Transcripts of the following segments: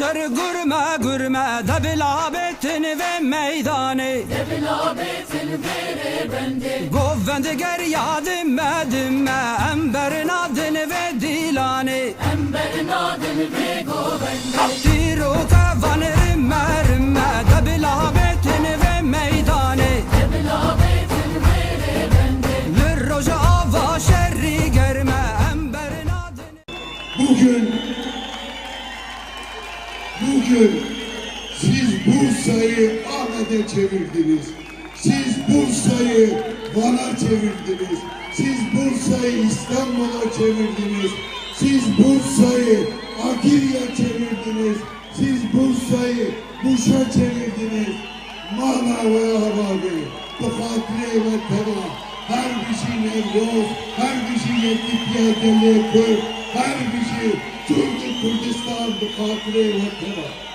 Ger gurme gurme debilabetin ve meydanı Govvendi ger yadımme dümme Emberin adını ve dilanı Kaptiru kevanı rimme rimme Debilabetin ve meydanı Lirroja ava şerri germe Emberin adını Bugün siz Bursa'yı Ahmet'e çevirdiniz. Siz Bursa'yı Van'a çevirdiniz. Siz Bursa'yı İstanbul'a çevirdiniz. Siz Bursa'yı Akir'e çevirdiniz. Siz Bursa'yı Muş'a çevirdiniz. Mala ve Ahbabı, bu hatire ve tera, her kişi Nevroz, her kişi Yedikliye Köy, her kişi Türkiye Kürdistan bu hatire ve tera.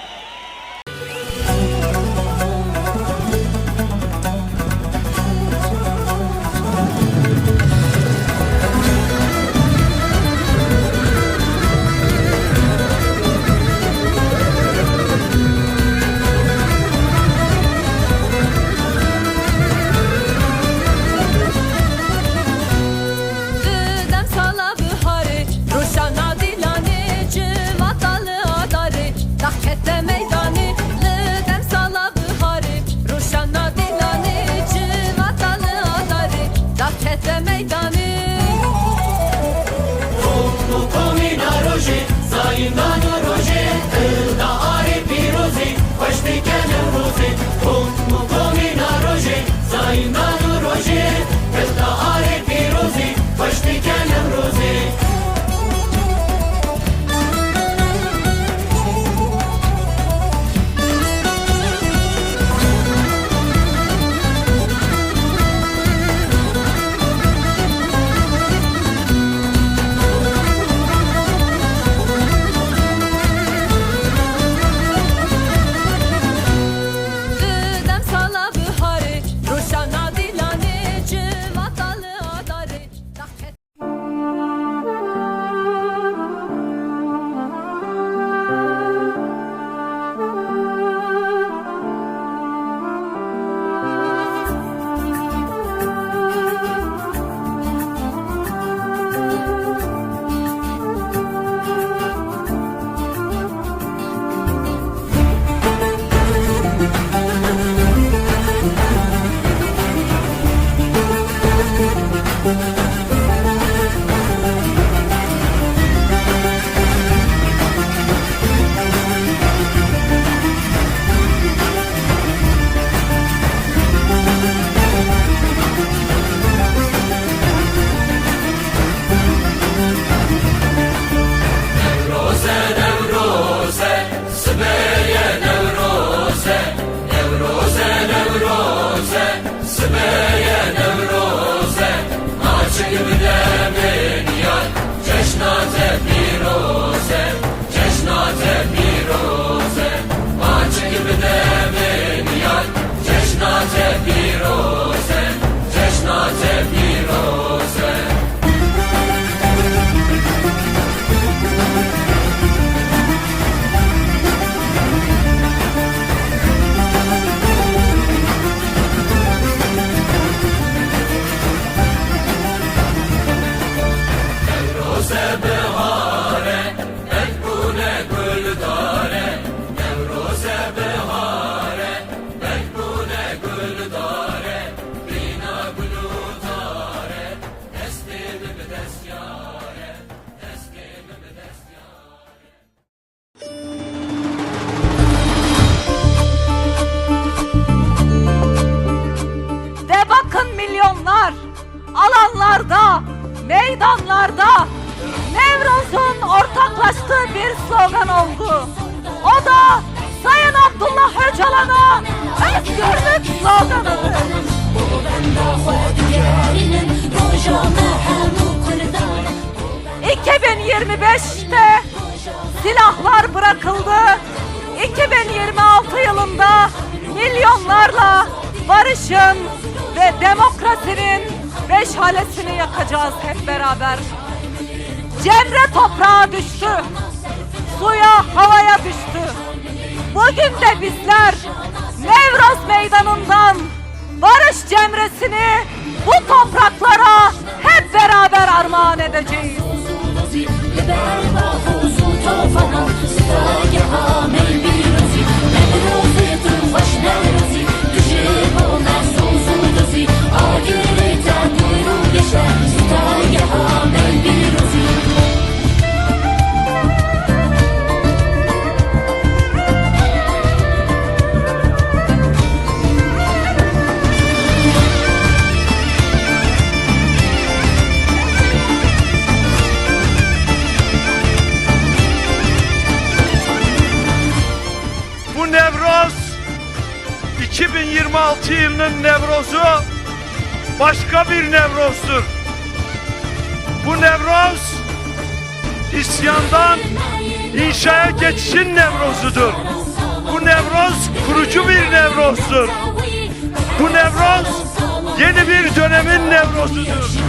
milyonlar alanlarda, meydanlarda Nevroz'un ortaklaştığı bir slogan oldu. O da Sayın Abdullah Öcalan'a özgürlük sloganıdır. 2025'te silahlar bırakıldı. 2026 yılında milyonlarla barışın ve demokrasinin meşalesini yakacağız hep beraber. Cemre toprağa düştü, suya, havaya düştü. Bugün de bizler Nevroz Meydanı'ndan barış cemresini bu topraklara hep beraber armağan edeceğiz. Bu Nevroz 2026 yılının Nevroz'u başka bir Nevroz'dur. Bu Nevroz isyandan inşaya geçişin Nevroz'udur. Bu Nevroz kurucu bir Nevroz'dur. Bu Nevroz yeni bir dönemin Nevroz'udur.